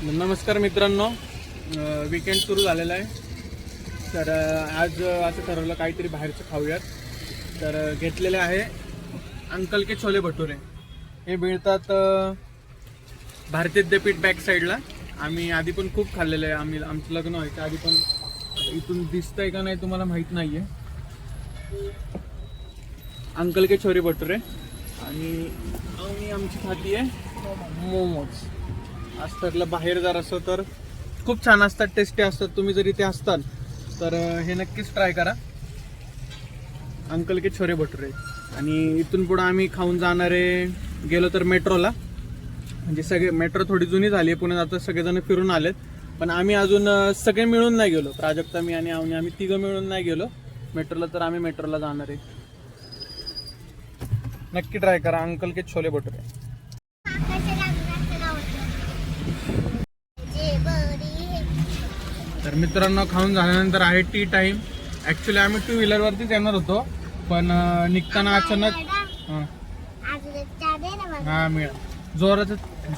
नमस्कार मित्रांनो, वीकेंड सुरू झालेला आहे. तर आज असं ठरवलं काहीतरी बाहेरचं खाऊयात. तर घेतलेले आहे अंकल के छोले भटुरे. हे मिळतात भारतीय विद्यापीठ बॅक साईडला. आम्ही आधी पण खूप खाल्लेलं आहे. आमचं लग्न व्हायचं आधी पण. इथून दिसतंय का नाही तुम्हाला माहीत नाही आहे. अंकल के छोले भटुरे आणि आमची खाती आहे मोमोज. आज ठरलं बाहेर जर असं तर खूप छान असतात, टेस्टी असतात. तुम्ही जर इथे असताल तर हे नक्कीच ट्राय करा, अंकल के छोले भटुरे. आणि इथून पुढे आम्ही खाऊन जाणारे गेलो तर मेट्रोला. म्हणजे सगळे मेट्रो थोडी जुनी झाली आहे पुण्यात, आता सगळेजण फिरून आलेत. पण आम्ही अजून सगळे मिळून नाही गेलो. प्राजक्ता, मी आणि आम्ही तिघं मिळून नाही गेलो मेट्रोला. तर आम्ही मेट्रोला जाणार आहे. नक्की ट्राय करा अंकल के छोले भटुरे. तर मित्रांनो, खाऊन झाल्यानंतर आहे टी टाइम. ॲक्च्युली आम्ही 2 व्हीलरवरतीच येणार होतो, पण निघताना अचानक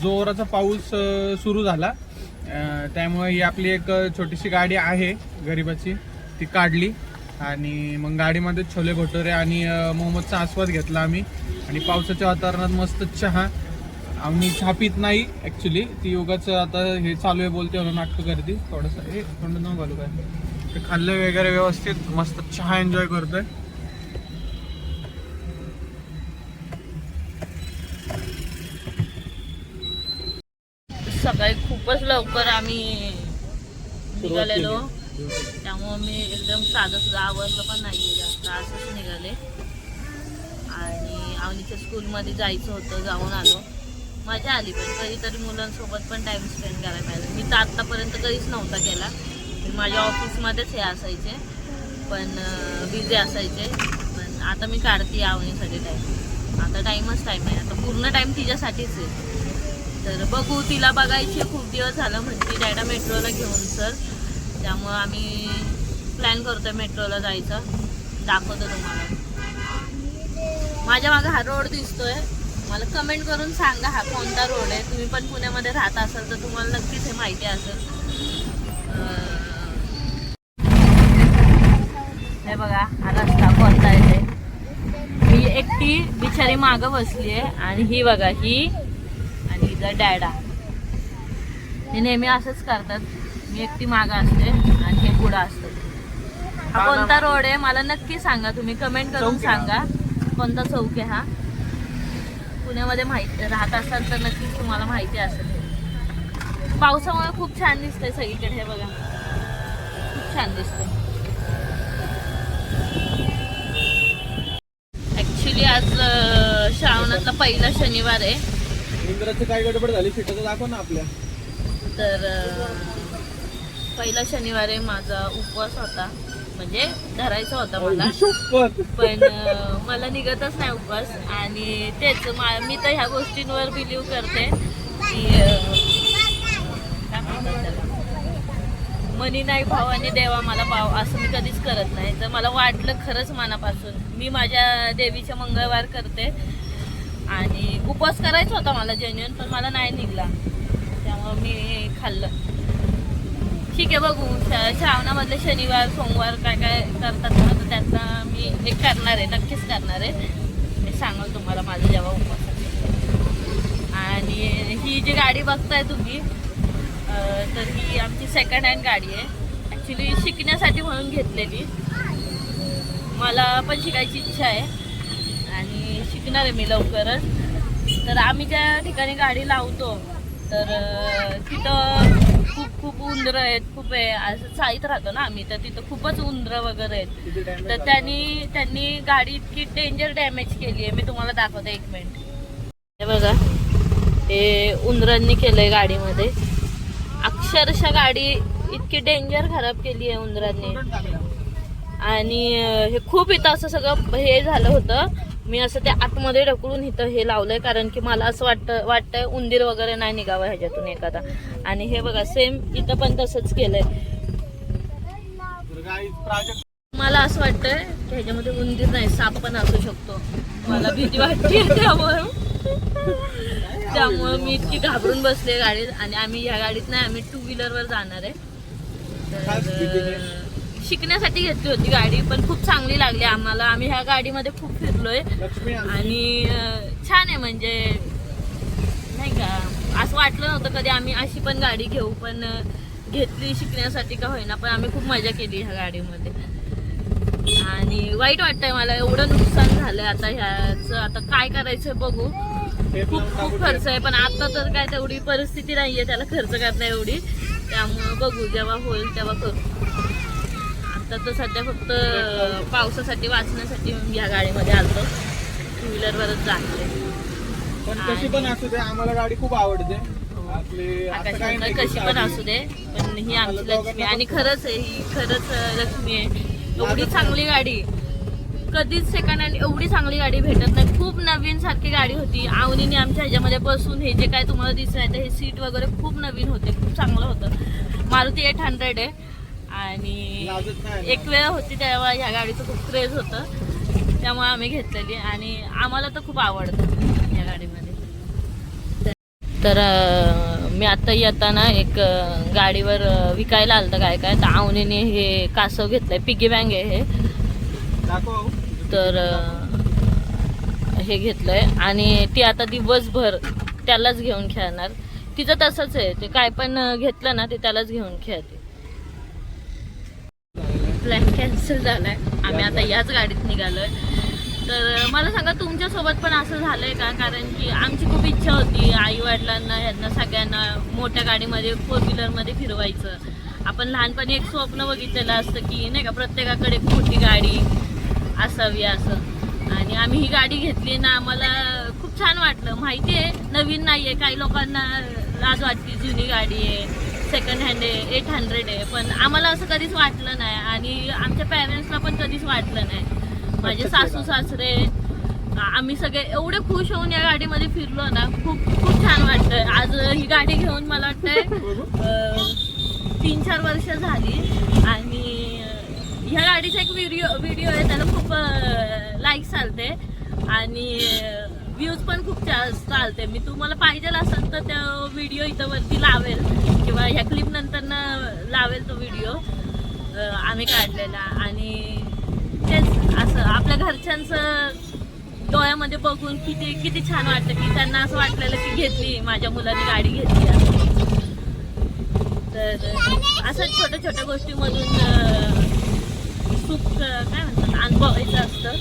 जोराचा पाऊस सुरू झाला. त्यामुळे ही आपली एक छोटीशी गाडी आहे गरिबाची, ती काढली आणि मग गाडीमध्ये छोले भटुरे आणि मोमोजचा आस्वाद घेतला आम्ही. आणि पावसाच्या वातावरणात मस्त चहा. आम्ही चहा पित नाही ॲक्च्युली, ती योगाचं आता हे चालू आहे बोलते म्हणून नाटकं करते थोडंसं. हे थोडं न घालू काय, ते खाल्लं वगैरे व्यवस्थित, मस्त चहा एन्जॉय करतोय. सकाळी खूपच लवकर आम्ही निघालेलो, त्यामुळं मी एकदम साधं सुद्धा आवरलं पण नाही जास्त, असंच निघाले. आणि आवनीच्या स्कूलमध्ये जायचं होतं, जाऊन आलो. मजा आली. पण कधीतरी मुलांसोबत पण टाईम स्पेंड करायला पाहिजे. मी तर आत्तापर्यंत कधीच नव्हता केला. माझ्या ऑफिसमध्येच हे असायचे, पण बिझी असायचे. पण आता मी काढते आवनीसाठी टाईम. आता टाईमच आहे. आता पूर्ण टाईम तिच्यासाठीच आहे. तर बघू, तिला बघायची खूप दिवस झालं. म्हणते डॅडा मेट्रोला घेऊन सर. त्यामुळं आम्ही प्लॅन करतोय मेट्रोला जायचं. दाखवतो तुम्हाला. माझ्या मागं हा रोड दिसतोय. मला कमेंट करून सांगा हा कोणता रोड आहे. तुम्ही पण पुण्यामध्ये राहत असाल तर तुम्हाला नक्कीच हे माहिती असेल. हे बघा, हा रस्ता कोणता आहे ते. मी एकटी बिचारी मागं बसली आहे. आणि ही बघा, ही आणि हिचा डॅडा. हे नेहमी असंच करतात. मी एकटी मागं असते आणि हे पुढं असतं. हा कोणता रोड आहे मला नक्की सांगा. तुम्ही कमेंट करून सांगा कोणता चौक आहे हा. पुण्यामध्ये माहिती राहत असाल तर नक्कीच तुम्हाला माहिती असेल. पावसामुळे खूप छान दिसतंय सगळीकडे. हे बघा, खूप छान दिसतंय. ऍक्च्युली आज श्रावणातला पहिला शनिवार आहे. इंद्राची काय गडबड झाली फिटाचं दाखव ना आपल्या. तर पहिला शनिवार आहे. माझा उपवास होता, म्हणजे धरायचा होता मला, पण मला निघतच नाही उपवास. आणि तेच मी तर ह्या गोष्टींवर बिलीव करते की काय म्हणतात त्याला, मनी नाही भाव आणि देवा मला भाव, असं मी कधीच करत नाही. तर मला वाटलं खरंच मनापासून मी माझ्या देवीच्या मंगळवार करते आणि उपवास करायचा होता मला जेन्युइन, पण मला नाही निघला. त्यामुळं मी खाल्लं. ठीक आहे, बघू श्रावणामधले शनिवार सोमवार काय काय करतात ना, तर त्याचा मी एक करणार आहे, नक्कीच करणार आहे. मी सांगाल तुम्हाला माझं जेव्हा उपवास असेल. आणि ही जी गाडी बघताय तुम्ही, तर ही आमची सेकंड हँड गाडी आहे. ॲक्च्युली शिकण्यासाठी म्हणून घेतलेली. मला पण शिकायची इच्छा आहे आणि शिकणार आहे मी लवकरच. तर आम्ही ज्या ठिकाणी गाडी लावतो तर तिथं खूप उंदरं आहेत, खूप आहे. असं चाळीत राहतो ना आम्ही, तर तिथं खूपच उंदरं वगैरे आहेत. तर त्यांनी गाडी इतकी डेंजर डॅमेज केली आहे. मी तुम्हाला दाखवते, 1 मिनिट. हे बघा, हे उंदरांनी केलंय गाडीमध्ये. अक्षरशः गाडी इतकी डेंजर खराब केली आहे उंदरांनी. आणि हे खूप इथं असं सगळं हे झालं होतं. मी असं ते आतमध्ये ढकलून इथं हे लावलंय, कारण की मला असं वाटतंय उंदीर वगैरे नाही निघावं ह्याच्यातून एखादा. आणि हे बघा, सेम इथं पण तसंच केलंय. मला असं वाटतंय की ह्याच्यामध्ये उंदीर नाही, साप पण असू शकतो. मला भीती वाटते त्यामुळे त्यामुळे मी इतकी घाबरून बसले गाडीत. आणि आम्ही ह्या गाडीत नाही, आम्ही 2 व्हीलरवर जाणार आहे. तर शिकण्यासाठी घेतली होती गाडी, पण खूप चांगली लागली आम्हाला. आम्ही ह्या गाडीमध्ये खूप फिरलोय आणि छान आहे. म्हणजे नाही का, असं वाटलं नव्हतं कधी आम्ही अशी पण गाडी घेऊ, पण घेतली शिकण्यासाठी का होईना, पण आम्ही खूप मजा केली ह्या गाडीमध्ये. आणि वाईट वाटतंय मला, एवढं नुकसान झालंय आता ह्याचं. आता काय करायचं बघू. खूप खर्च आहे, पण आता तर काय तेवढी परिस्थिती नाहीये त्याला खर्च करता एवढी. त्यामुळं बघू, जेव्हा होईल तेव्हा करू. आता तर सध्या फक्त पावसासाठी वाचण्यासाठी ह्या गाडीमध्ये आलतो. 2 व्हीलरवरच जाते. पण कशी पण असू दे, आम्हाला गाडी खूप आवडते. आकाश कशी पण असू दे, पण ही आमची लक्ष्मी. आणि खरंच आहे, ही खरंच लक्ष्मी आहे. एवढी चांगली गाडी कधीच सेकंड हँड एवढी चांगली गाडी भेटत नाही. खूप नवीन सारखी गाडी होती. आवनीने आमच्या ह्याच्यामध्ये बसून हे जे काय तुम्हाला दिसत आहे हे सीट वगैरे खूप नवीन होते, खूप चांगलं होतं. मारुती 800 आहे. आणि एक वेळ होती तेव्हा ह्या गाडीचं खूप क्रेज होतं, त्यामुळे आम्ही घेतलेली. आणि आम्हाला तर खूप आवडतं या गाडीमध्ये. तर मी आता येताना एक गाडीवर विकायला आलतं काय काय, तर आवनीने हे कासव घेतलंय. पिगी बँक आहे हे. तर हे घेतलंय आणि ती आता दिवसभर त्यालाच घेऊन खेळणार. तिचं तसंच आहे, ते काय पण घेतलं ना ते त्यालाच घेऊन खेळते. प्लॅन कॅन्सल झालाय, आम्ही आता याच गाडीत निघालोय. तर मला सांगा तुमच्यासोबत पण असं झालंय का? कारण की आमची खूप इच्छा होती आई वडिलांना ह्यांना सगळ्यांना मोठ्या गाडीमध्ये 4 व्हीलरमध्ये फिरवायचं. आपण लहानपणी एक स्वप्न बघितलेलं असतं की नाही का, प्रत्येकाकडे एक मोठी गाडी असावी असं. आणि आम्ही ही गाडी घेतली ना, आम्हाला खूप छान वाटलं. माहिती आहे नवीन नाही आहे, काही लोकांना लाज वाटते, जुनी गाडी आहे, सेकंड हँड आहे, 800 आहे, पण आम्हाला असं कधीच वाटलं नाही. आणि आमच्या पॅरेंट्सला पण कधीच वाटलं नाही. माझे सासू सासरे आम्ही सगळे एवढे खुश होऊन या गाडीमध्ये फिरलो ना, खूप खूप छान वाटतंय. आज ही गाडी घेऊन मला वाटतंय 3-4 वर्ष झाली. आणि ह्या गाडीचा एक व्हिडिओ आहे, त्याला खूप लाईक्स आलते आणि व्ह्यूज पण खूप जास्त आलते. मी तुम्हाला पाहिजे असेल तर त्या व्हिडिओ इथं वरती लावेल किंवा ह्या क्लिप नंतर लावेल तो व्हिडिओ आम्ही काढलेला. आणि तेच असं आपल्या घरच्यांचं डोळ्यामध्ये बघून किती छान वाटतं की त्यांना असं वाटलेलं की घेतली, माझ्या मुलाने गाडी घेतली असं. तर असं छोट्या छोट्या गोष्टीमधून सुख काय म्हणतात अनुभवायचं असतं.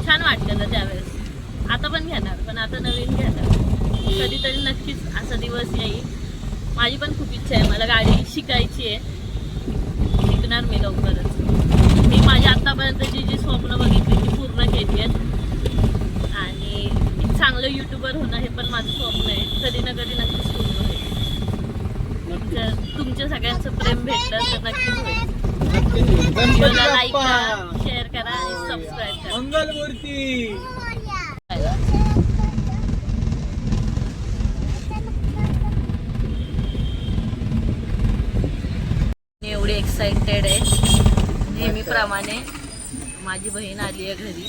छान वाटलेलं त्यावेळेस. आता पण घेणार, पण आता नवीन घेणार. कधीतरी नक्कीच असा दिवस येईल. माझी पण खूप इच्छा आहे, मला गाडी शिकायची आहे. शिकणार मी लवकरच. मी माझ्या आतापर्यंत जी स्वप्न बघितली ती पूर्ण केली आहेत. आणि एक चांगलं युट्यूबर होणं हे पण माझं स्वप्न आहे. कधी ना कधी नक्कीच पूर्ण होईल. जर तुमच्या सगळ्यांचं प्रेम भेटलं तर नक्कीच होईल. व्हिडिओला लाईक करा, शेअर करा आणि सबस्क्राईब करा. मंगलमूर्ती एवढी एक्साइटेड आहे. नेहमीप्रमाणे माझी बहीण आली आहे घरी.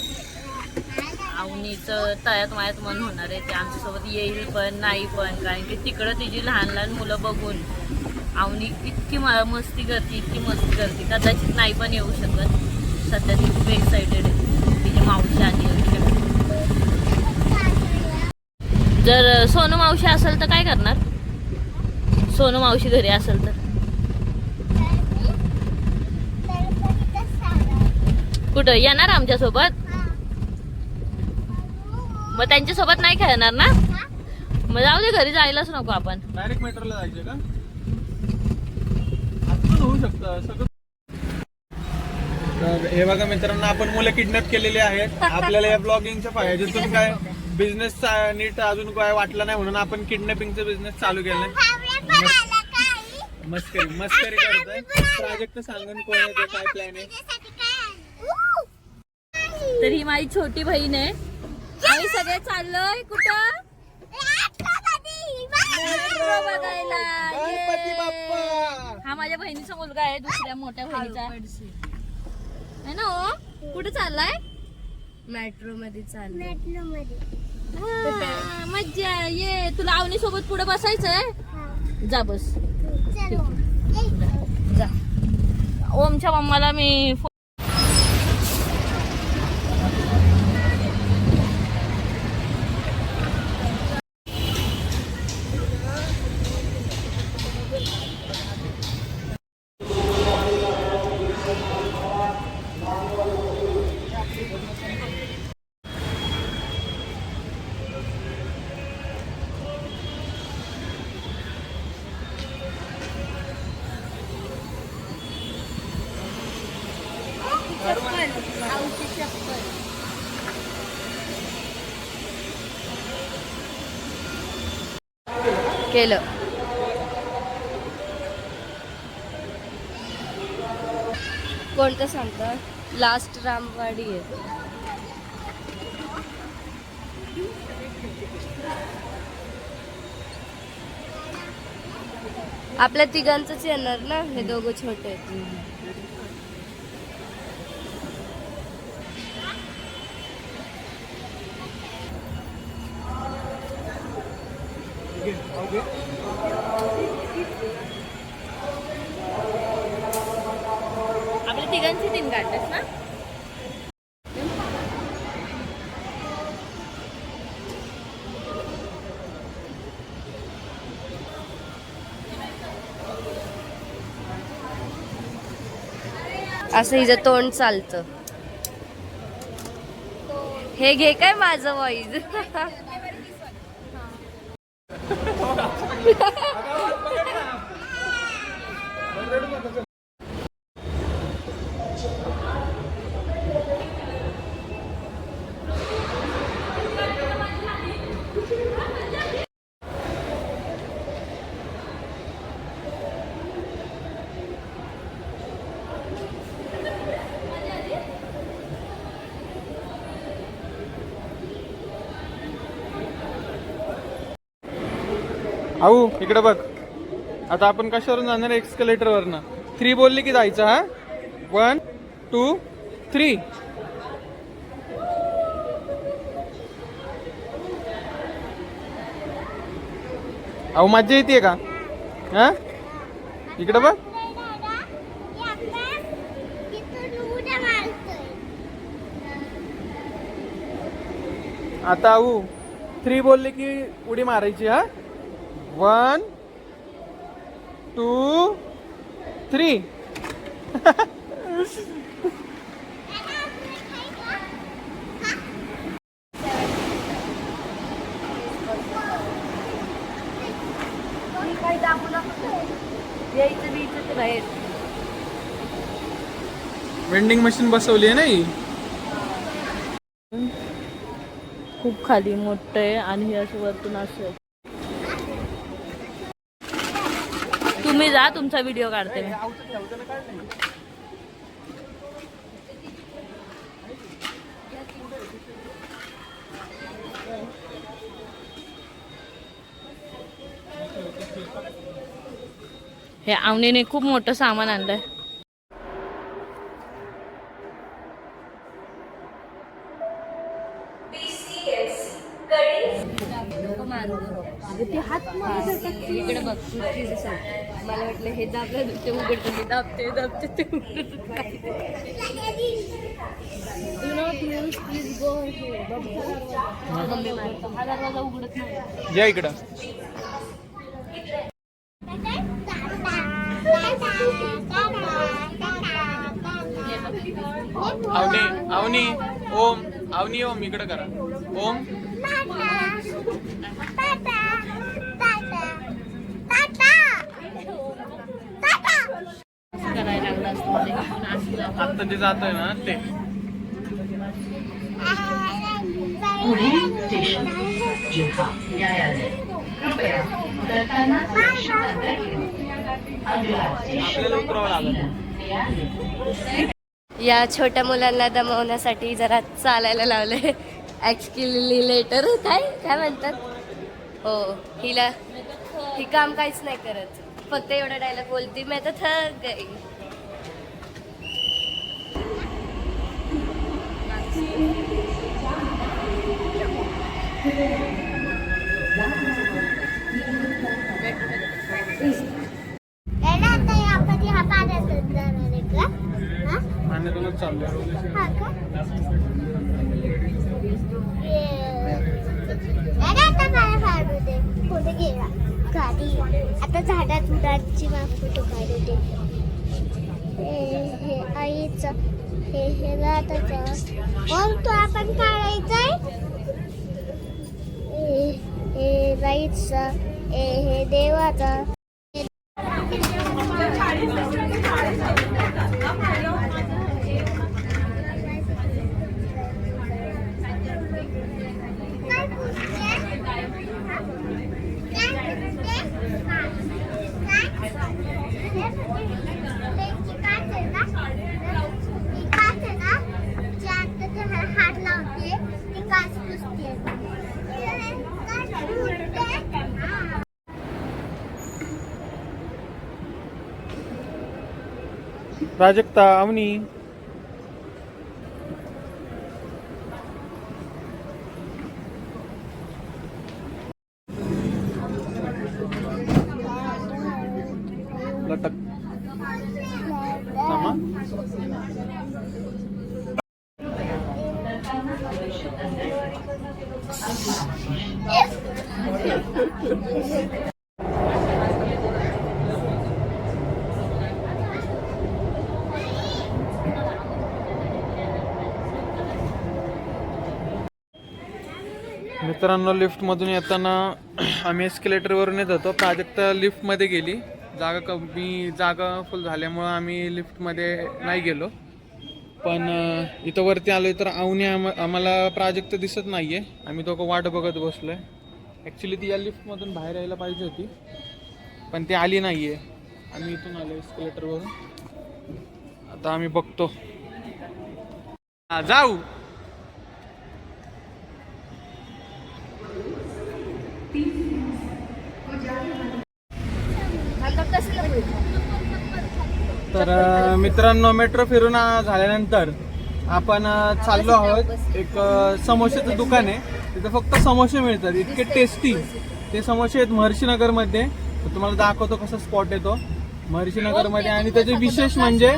आवनीचं तळ्यात मायात मन होणार आहे. ते आमच्यासोबत येईल पण नाही पण, कारण की तिकडं तिची लहान लहान मुलं बघून आवनी इतकी मस्ती करते कदाचित नाही पण येऊ शकत. सध्या ती खूप एक्साइटेड आहे. तिची मावशी आली आहे. जर सोनू मावशी असेल तर काय करणार? सोनू मावशी घरी असेल तर कुठं येणार आमच्यासोबत? मग त्यांच्यासोबत नाही खेळणार ना? मग जाऊ दे, घरी जायलाच नको आपण. डायरेक्ट मेट्रोला जायचं का? असं होऊ शकतं सगळं. तर हे बघा मित्रांनो, आपण मुलं किडनॅप केलेली आहेत. आपल्याला या ब्लॉगिंगच्या फायद्यातून काय बिझनेस नीट अजून काय वाटलं नाही म्हणून आपण किडनॅपिंगचा बिझनेस चालू केलाय. मस्करी करताय. प्रोजेक्ट सांगून कोण आहे, काय प्लॅन आहे? तर ही माझी छोटी बहीण आहे. आम्ही सगळे चाललोय कुठं? मेट्रो बघायला. गणपती बाप्पा. हा माझ्या बहिणीचा मुलगा आहे, दुसऱ्या मोठ्या बहिणीचा है ना. हो कुठे चाललाय? मेट्रो मध्ये चाललोय. मज्जा ये. तुला आवनी सोबत पुढे बसायचंय. जा बस. जा. ओमच्या मम्माला मी केलं. कोणतं सांगतं? लास्ट रामवाडी आहे. आपल्या तिघांचंच येणार ना, हे दोघं छोटे आहेत. आपल्या तिघांची 3 काढतेस ना. असं हिचं तोंड चालतं. हे घे काय माझं वॉइस. आऊ इकडे बघ. आता आपण कशावरून जाणार? एक्सकलेटर वरनं. 3 बोलली की जायचं. हा 1 2 3. आऊ मज्जा येते का? हा इकडे बघ. आता आऊ 3 बोलले की उडी मारायची. हा 1 2 3. वेंडिंग मशीन बसवली आहे ना ही. खूप खाली मोठं आहे आणि हे असं वरतून असं. तुम्ही जा, तुमचा व्हिडिओ काढते मी. हे आवनीने खूप मोठं सामान आणलंय. इकडे बघ. मला वाटलं हे दाबलं ते उघडतं, हे दाबते दाबते ते उघडत. हा दरवाजा उघडत नाही. या इकडं. अवनी अवनी ओम. अवनी ओम इकडे करा. ओम करायला लागला असतं. आता जे जातोय ना ते. पुढे स्टेशन जिल्हा न्यायालय. कृपया उतरताना सुरक्षित अंतर ठेवा. अगला आपल्याला उतरावं लागलं. स्टेशन. या छोट्या मुलांना दमवण्यासाठी जरा चालायला लावले. एक्सकिलेटर काय काय म्हणतात. हो हिला ही काम काहीच नाही करत, फक्त एवढा डायलॉग बोलती, मी तर थक गई. पाण्यातूनच चाललोय. आता झाडात झाडाची फोटो काढू दे. हे आईचं हे राधाचं मग तो आपण काढायचंय. हे राईचं हे देवाचा. हात लावते ती काच पुसते. प्राजक्ता, अवनी, लटक थांबा. मित्रांनो, लिफ्टमधून येताना आम्ही एस्केलेटरवरून येत होतो. प्राजक्ता लिफ्टमध्ये गेली. जागा फुल झाल्यामुळं आम्ही लिफ्टमध्ये नाही गेलो. पण इथं वरती आलोय तर अवनी आम्हाला प्राजक्त दिसत नाहीये. आम्ही दोघं वाट बघत बसलोय. ॲक्च्युली ती या लिफ्टमधून बाहेर यायला पाहिजे होती पण ती आली नाहीये. आम्ही इथून आलो एस्केलेटरवरून. आता आम्ही बघतो. जाऊ. तर मित्रांनो, मेट्रो फिरून झाल्यानंतर आपण चाललो आहोत. एक समोश्याचं दुकान आहे. तिथे फक्त समोसे मिळतात, इतके टेस्टी ते समोसे आहेत महर्षीनगरमध्ये. तर तुम्हाला दाखवतो कसा स्पॉट आहे तो महर्षीनगरमध्ये. आणि त्याचे विशेष म्हणजे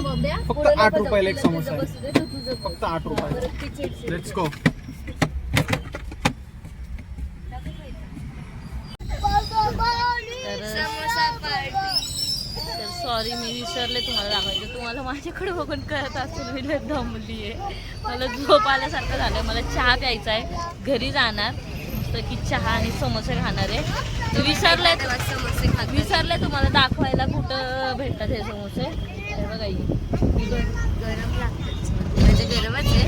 फक्त 8 रुपयाला एक समोसा आहे. फक्त 8 रुपये. Let's go. तर सॉरी, मी विसरले तुम्हाला दाखवायचं. तुम्हाला माझ्याकडे बघून कळत असेल मी लय दमली आहे. मला झोप आल्यासारखं झालं. मला चहा प्यायचा आहे. घरी जाणार नुसतं की चहा आणि समोसे खाणार आहे. विसरले तुम्हाला दाखवायला कुठं भेटतात हे समोसे. हे बघा, गरम लागतात म्हणजे गरमच आहे.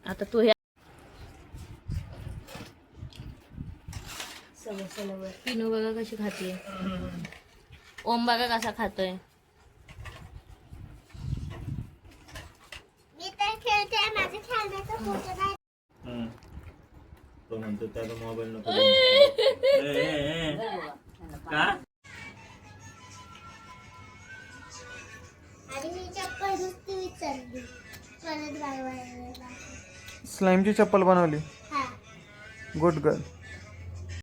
आता तू हे पिनू बघा कशी खाते. ओम बघा कसा खातोय. मी तर खेळते. माझ्या खेळण्याचा फोटो नाही. तो म्हणतो त्याचा मोबाईल नको का. आणि मी चप्पल नुसती विचारली परत बाळवायला. स्लाईमची चप्पल बनवली. हा, गुड गर्ल.